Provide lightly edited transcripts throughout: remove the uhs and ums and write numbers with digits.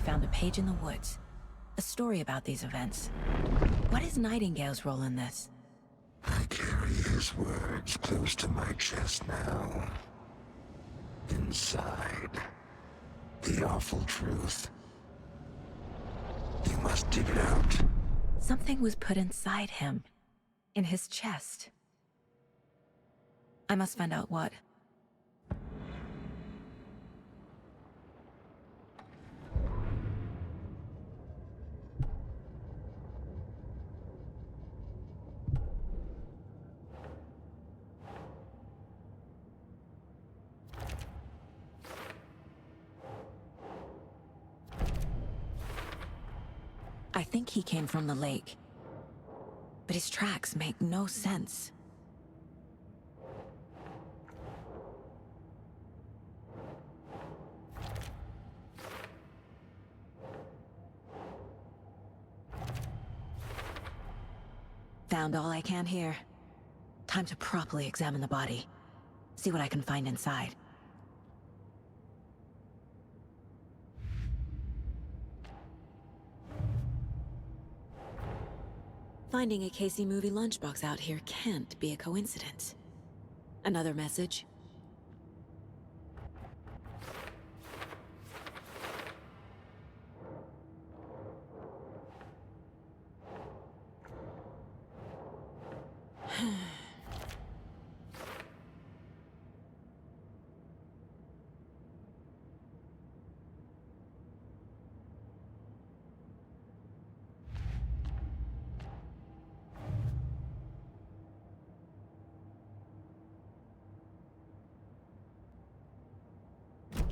found a page in the woods. A story about these events. What is Nightingale's role in this? I carry his words close to my chest now. Inside, the awful truth. You must dig it out. Something was put inside him. In his chest. I must find out what. I think he came from the lake. But his tracks make no sense. Found all I can here. Time to properly examine the body. See what I can find inside. Finding a Casey movie lunchbox out here can't be a coincidence. Another message?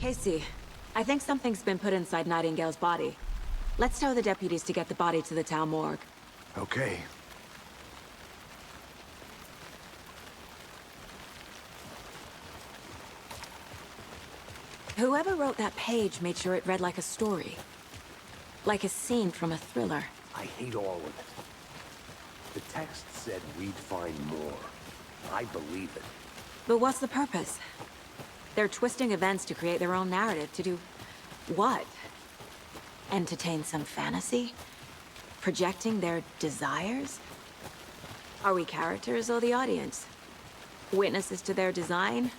Casey, I think something's been put inside Nightingale's body. Let's tell the deputies to get the body to the town morgue. Okay. Whoever wrote that page made sure it read like a story. Like a scene from a thriller. I hate all of it. The text said we'd find more. I believe it. But what's the purpose? They're twisting events to create their own narrative. To do what? Entertain some fantasy? Projecting their desires? Are we characters or the audience? Witnesses to their design?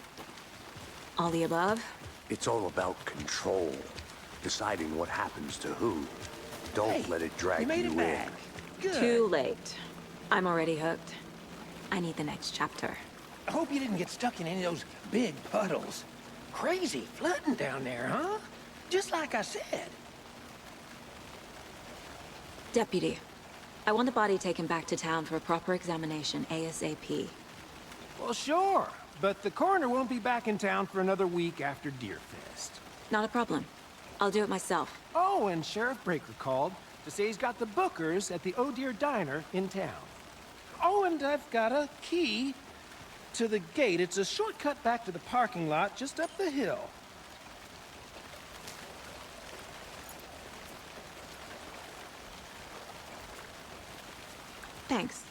All the above? It's all about control. Deciding what happens to who. Don't let it drag you made you it back. in. Good. Too late. I'm already hooked. I need the next chapter. I hope you didn't get stuck in any of those big puddles. Crazy flooding down there, huh? Just like I said. Deputy, I want the body taken back to town for a proper examination ASAP. Well, sure. But the coroner won't be back in town for another week after Deerfest. Not a problem. I'll do it myself. Oh, and Sheriff Breaker called to say he's got the Bookers at the Oh Dear Diner in town. Oh, and I've got a key to the gate. It's a shortcut back to the parking lot just up the hill. Thanks.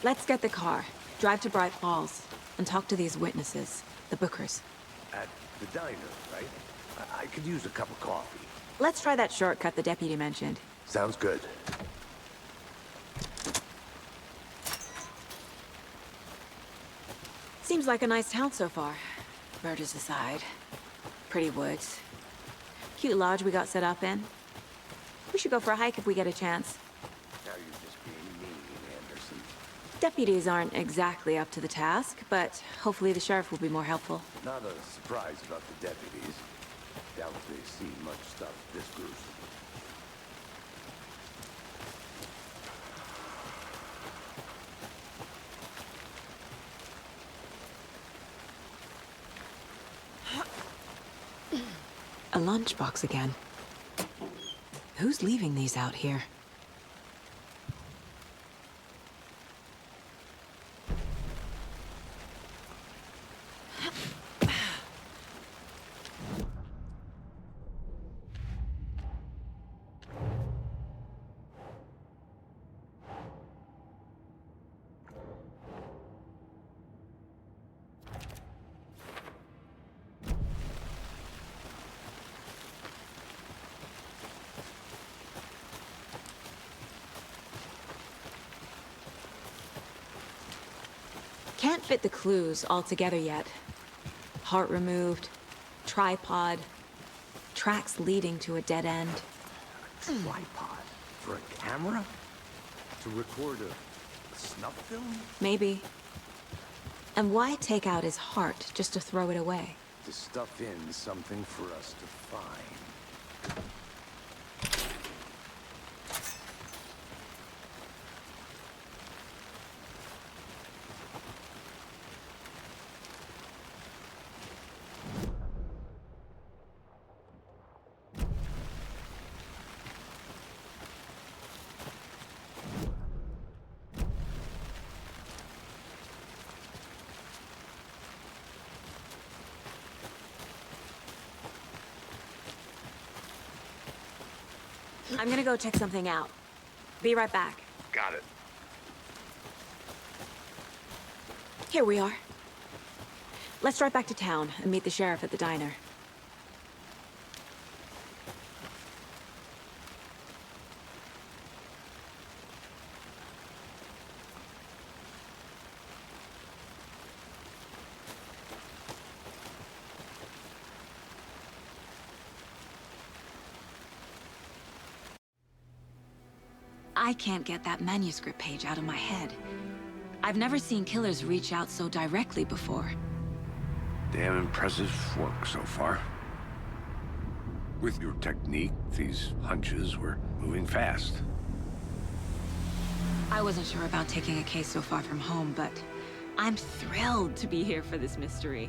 Let's get the car, drive to Bright Falls, and talk to these witnesses, the Bookers. At the diner, right? I could use a cup of coffee. Let's try that shortcut the deputy mentioned. Sounds good. Seems like a nice town so far. Murders aside. Pretty woods. Cute lodge we got set up in. We should go for a hike if we get a chance. Now you're just being mean, Anderson. Deputies aren't exactly up to the task, but hopefully the sheriff will be more helpful. Not a surprise about the deputies. Doubt they've seen much stuff this gruesome. A lunchbox again. Who's leaving these out here? can't fit the clues all together yet. Heart removed, tripod, tracks leading to a dead end. Tripod? For a camera? To record a snuff film? Maybe. And why take out his heart just to throw it away? To stuff in something for us to find. I'm gonna go check something out. Be right back. Got it. Here we are. Let's drive back to town and meet the sheriff at the diner. I can't get that manuscript page out of my head. I've never seen killers reach out so directly before. Damn impressive work so far. With your technique, these hunches were moving fast. I wasn't sure about taking a case so far from home, but I'm thrilled to be here for this mystery.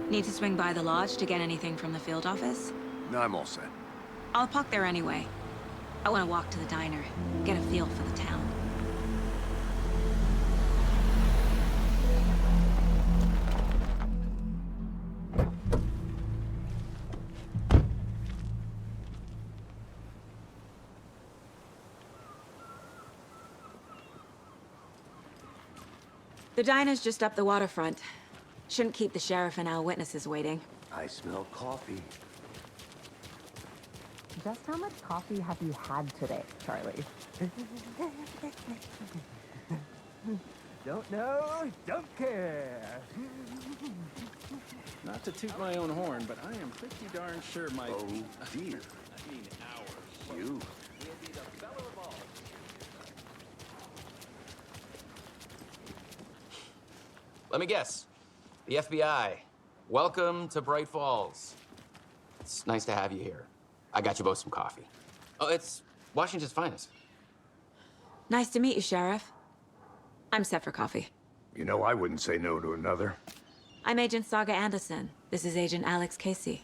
Need to swing by the lodge to get anything from the field office? No, I'm all set. I'll park there anyway. I want to walk to the diner, get a feel for the town. The diner's just up the waterfront. Shouldn't keep the sheriff and our witnesses waiting. I smell coffee. Just how much coffee have you had today, Charlie? Don't know, don't care. Not to toot my own horn, but I am pretty darn sure my... Oh, dear. I mean, ours. You. Let me guess. The FBI. Welcome to Bright Falls. It's nice to have you here. I got you both some coffee. Oh, it's Washington's finest. Nice to meet you, Sheriff. I'm set for coffee. You know, I wouldn't say no to another. I'm Agent Saga Anderson. This is Agent Alex Casey.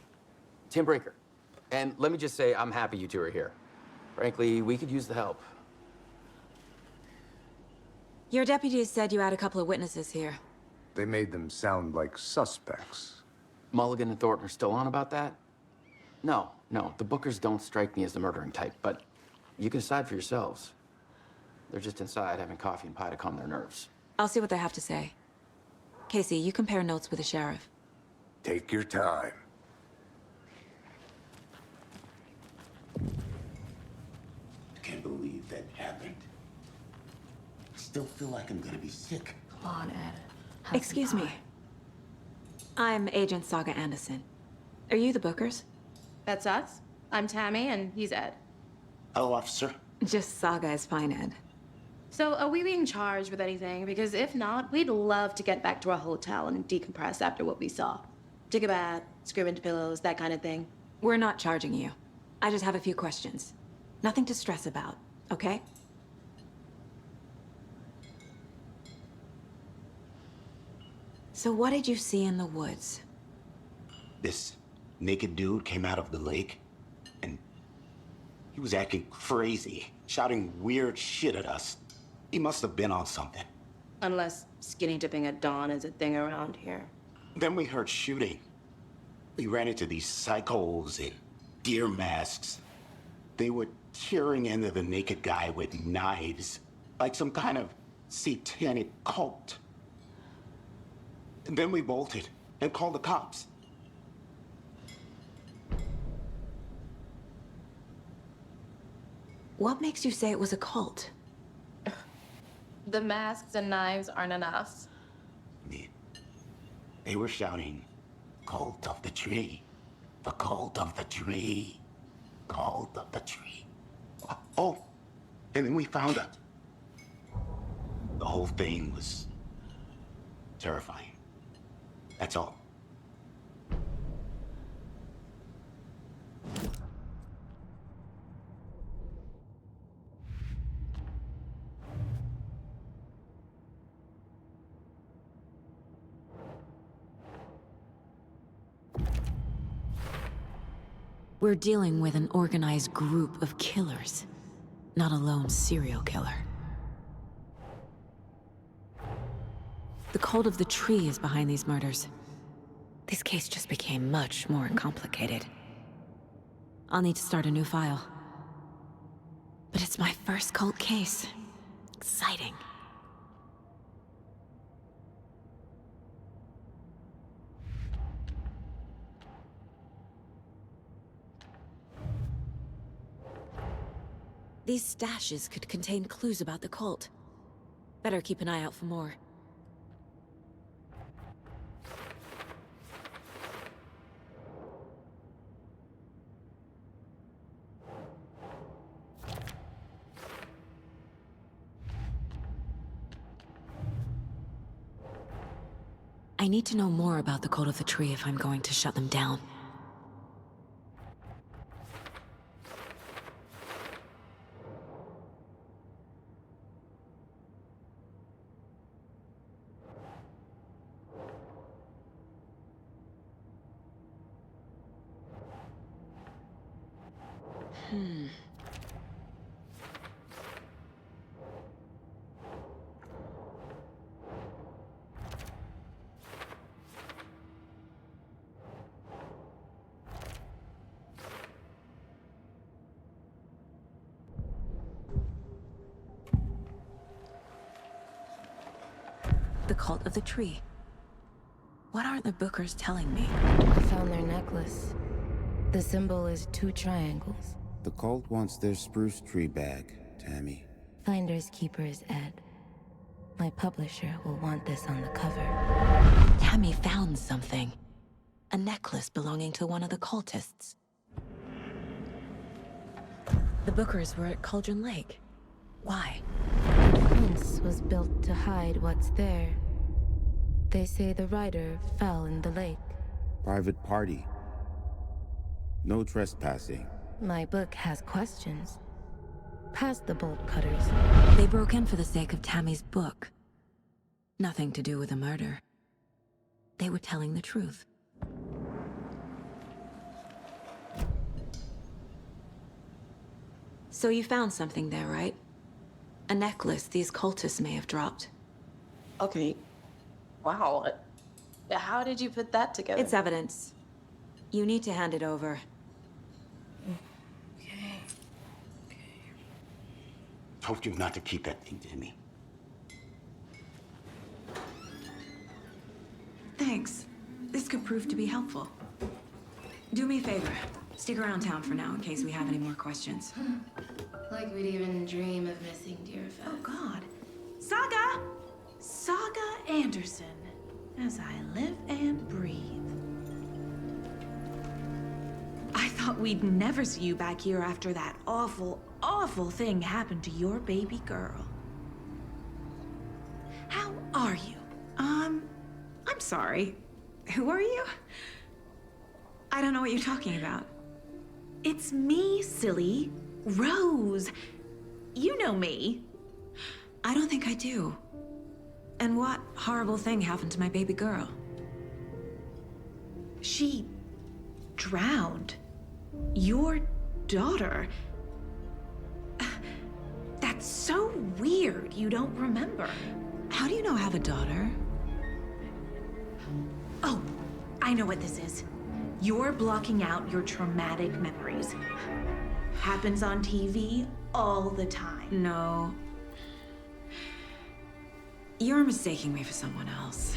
Tim Brinker. And let me just say, I'm happy you two are here. Frankly, we could use the help. Your deputies said you had a couple of witnesses here. They made them sound like suspects. Mulligan and Thornton are still on about that? No, the Bookers don't strike me as the murdering type, but you can decide for yourselves. They're just inside having coffee and pie to calm their nerves. I'll see what they have to say. Casey, you compare notes with the sheriff. Take your time. I can't believe that happened. I still feel like I'm gonna be sick. Come on, Ed. Have Excuse some me. pie. I'm Agent Saga Anderson. Are you the Bookers? That's us. I'm Tammy, and he's Ed. Hello, officer. Just Saga is fine, Ed. So, are we being charged with anything? Because if not, we'd love to get back to our hotel and decompress after what we saw. Take a bath, scream into pillows, that kind of thing. We're not charging you. I just have a few questions. Nothing to stress about, okay? So what did you see in the woods? This naked dude came out of the lake, and he was acting crazy, shouting weird shit at us. He must have been on something. Unless skinny dipping at dawn is a thing around here. Then we heard shooting. We ran into these psychos in deer masks. They were tearing into the naked guy with knives, like some kind of satanic cult. And then we bolted and called the cops. What makes you say it was a cult? The masks and knives aren't enough. They were shouting, "Cult of the tree, the cult of the tree, cult of the tree." Oh, and then we found out. The whole thing was terrifying. That's all. We're dealing with an organized group of killers, not a lone serial killer. The Cult of the Tree is behind these murders. This case just became much more complicated. I'll need to start a new file. But it's my first cult case. Exciting. These stashes could contain clues about the cult. Better keep an eye out for more. I need to know more about the Cult of the Tree if I'm going to shut them down. The Cult of the Tree. What aren't the Bookers telling me? I found their necklace. The symbol is 2 triangles. The cult wants their spruce tree back, Tammy. Finders keepers, Ed. My publisher will want this on the cover. Tammy found something. A necklace belonging to one of the cultists. The Bookers were at Cauldron Lake. Why? The fence was built to hide what's there. They say the rider fell in the lake. Private party. No trespassing. My book has questions. Past the bolt cutters. They broke in for the sake of Tammy's book. Nothing to do with the murder. They were telling the truth. So you found something there, right? A necklace these cultists may have dropped. Okay. Wow. How did you put that together? It's evidence. You need to hand it over. Okay. Told you not to keep that thing to me. Thanks. This could prove to be helpful. Do me a favor. Stick around town for now in case we have any more questions. Like we'd even dream of missing Deerfest. Oh, God. Saga! Saga Anderson. As I live and breathe. I thought we'd never see you back here after that awful, awful thing happened to your baby girl. How are you? I'm sorry. Who are you? I don't know what you're talking about. It's me, silly. Rose. You know me. I don't think I do. And what horrible thing happened to my baby girl? She drowned. Your daughter. That's so weird you don't remember. How do you know I have a daughter? Oh, I know what this is. You're blocking out your traumatic memories. Happens on TV all the time. No. You're mistaking me for someone else.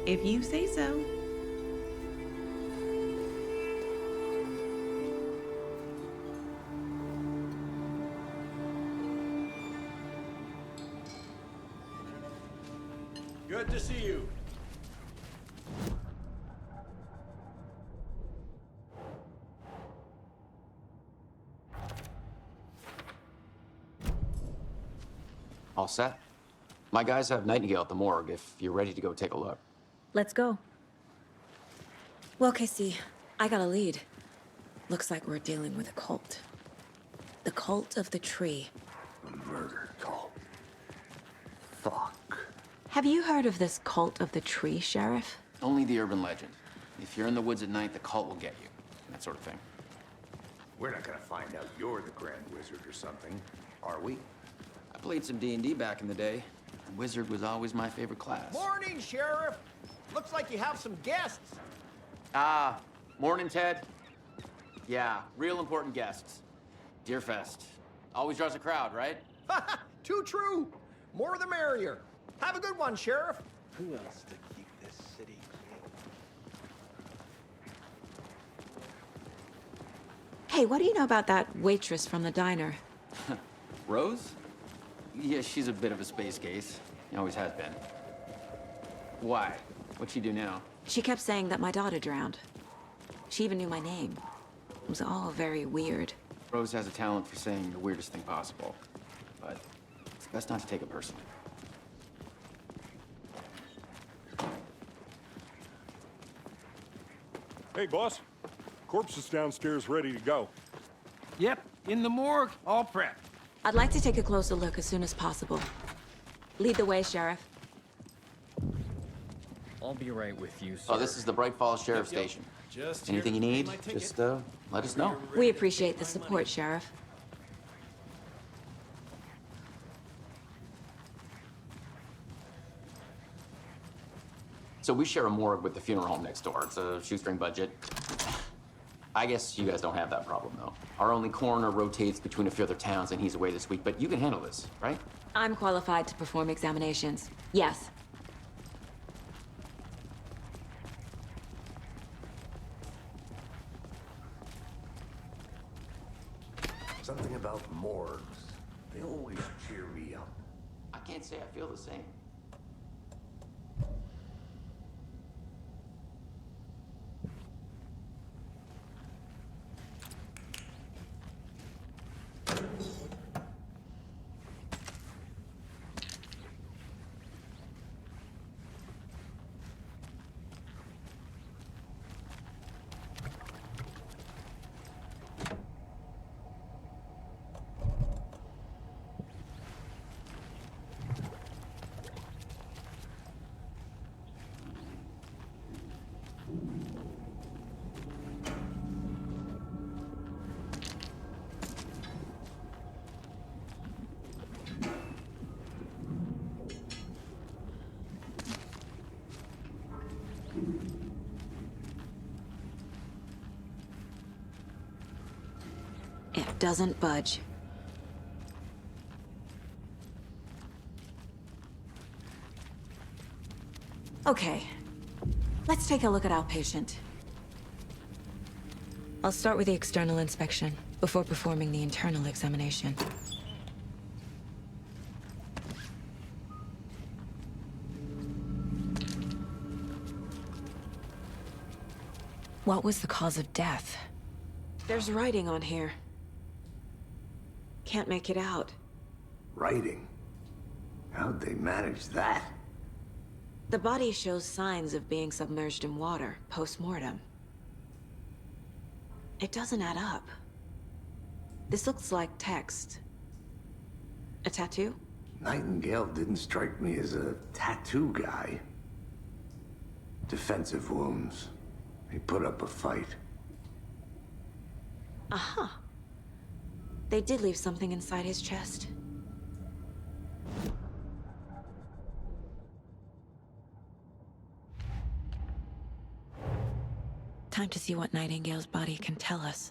If you say so. Good to see you. All set? My guys have Nightingale at the morgue if you're ready to go take a look. Let's go. Well, Casey, I got a lead. Looks like we're dealing with a cult. The cult of the tree. A murder cult. Fuck. Have you heard of this cult of the tree, Sheriff? Only the urban legend. If you're in the woods at night, the cult will get you. That sort of thing. We're not gonna find out you're the Grand Wizard or something, are we? I played some D&D back in the day. Wizard was always my favorite class. Morning, Sheriff. Looks like you have some guests. Ah, morning, Ted. Yeah, real important guests. Deerfest. Always draws a crowd, right? Too true. More the merrier. Have a good one, Sheriff. Who else to keep this city clean? Hey, what do you know about that waitress from the diner? Rose? Yeah, she's a bit of a space case. Always has been. Why? What'd she do now? She kept saying that my daughter drowned. She even knew my name. It was all very weird. Rose has a talent for saying the weirdest thing possible. But it's best not to take it personally. Hey, boss. Corpse is downstairs ready to go. Yep, in the morgue, all prepped. I'd like to take a closer look as soon as possible. Lead the way, Sheriff. I'll be right with you, sir. Oh, this is the Bright Falls Sheriff Yep, yep. Station. Just Anything you here to need, pay my ticket. just let us know. We appreciate the support, Sheriff. So we share a morgue with the funeral home next door. It's a shoestring budget. I guess you guys don't have that problem, though. Our only coroner rotates between a few other towns, and he's away this week, but you can handle this, right? I'm qualified to perform examinations. Yes. Something about morgues. They always cheer me up. I can't say I feel the same. It doesn't budge. Okay. Let's take a look at our patient. I'll start with the external inspection before performing the internal examination. What was the cause of death? There's writing on here. Can't make it out. Writing? How'd they manage that? The body shows signs of being submerged in water post-mortem. It doesn't add up. This looks like text. A tattoo? Nightingale didn't strike me as a tattoo guy. Defensive wounds. He put up a fight. Uh-huh. They did leave something inside his chest. Time to see what Nightingale's body can tell us.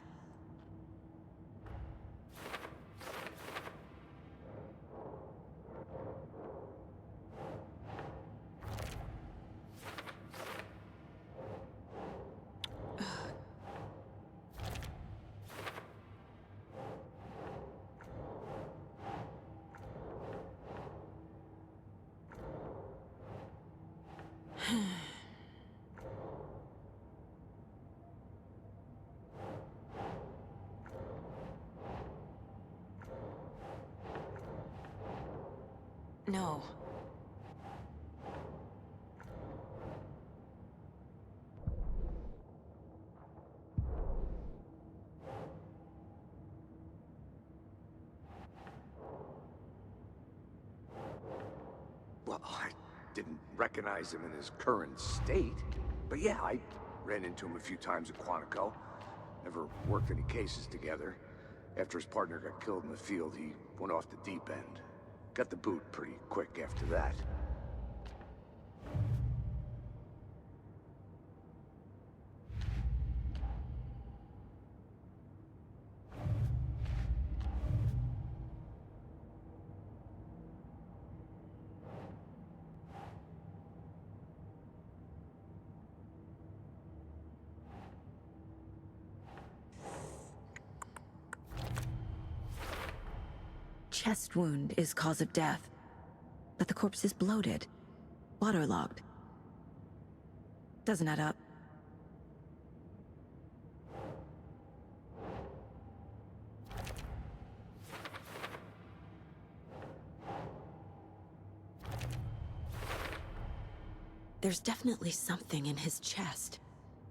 No. Well, I didn't recognize him in his current state. But yeah, I ran into him a few times at Quantico. Never worked any cases together. After his partner got killed in the field, he went off the deep end. Got the boot pretty quick after that. Chest wound is cause of death, but the corpse is bloated, waterlogged. Doesn't add up. There's definitely something in his chest.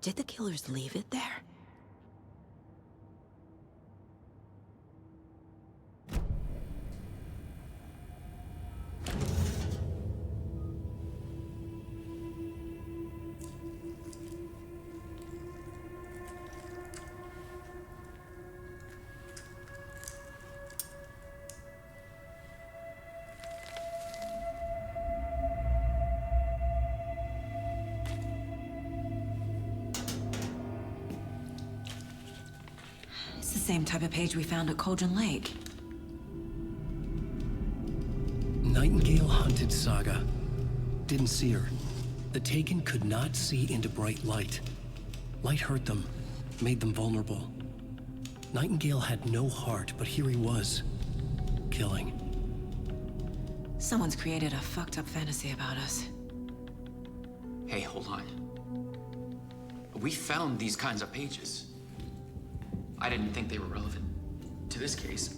Did the killers leave it there? It's the same type of page we found at Cauldron Lake. Nightingale hunted Saga. Didn't see her. The Taken could not see into bright light. Light hurt them, made them vulnerable. Nightingale had no heart, but here he was, killing. Someone's created a fucked up fantasy about us. Hey, hold on. We found these kinds of pages. I didn't think they were relevant to this case.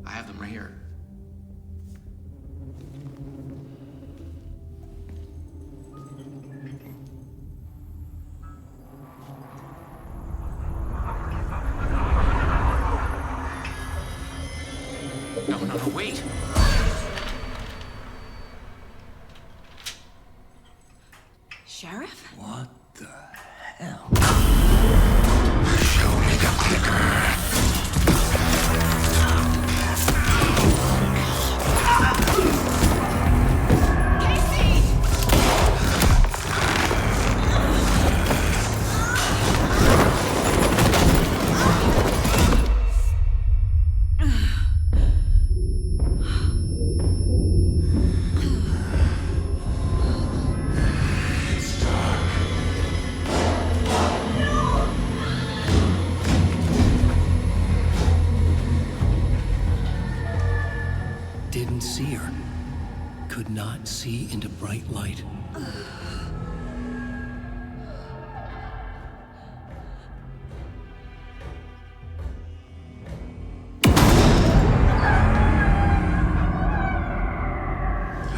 I have them right here. No, wait. Sheriff? What the hell? Show me the clicker. Didn't see her. Could not see into bright light.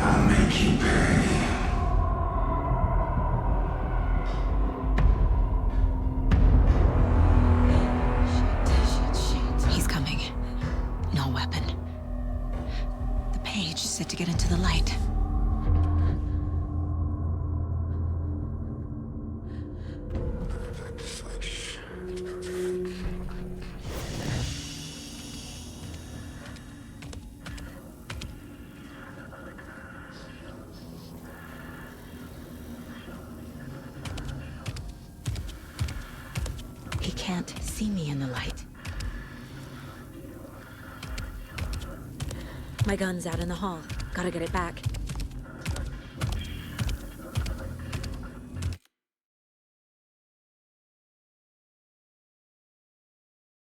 I'll make you pay. He's coming. No weapon. The page said to get into the light. Perfect switch. He can't see me in the light. My gun's out in the hall. Gotta get it back.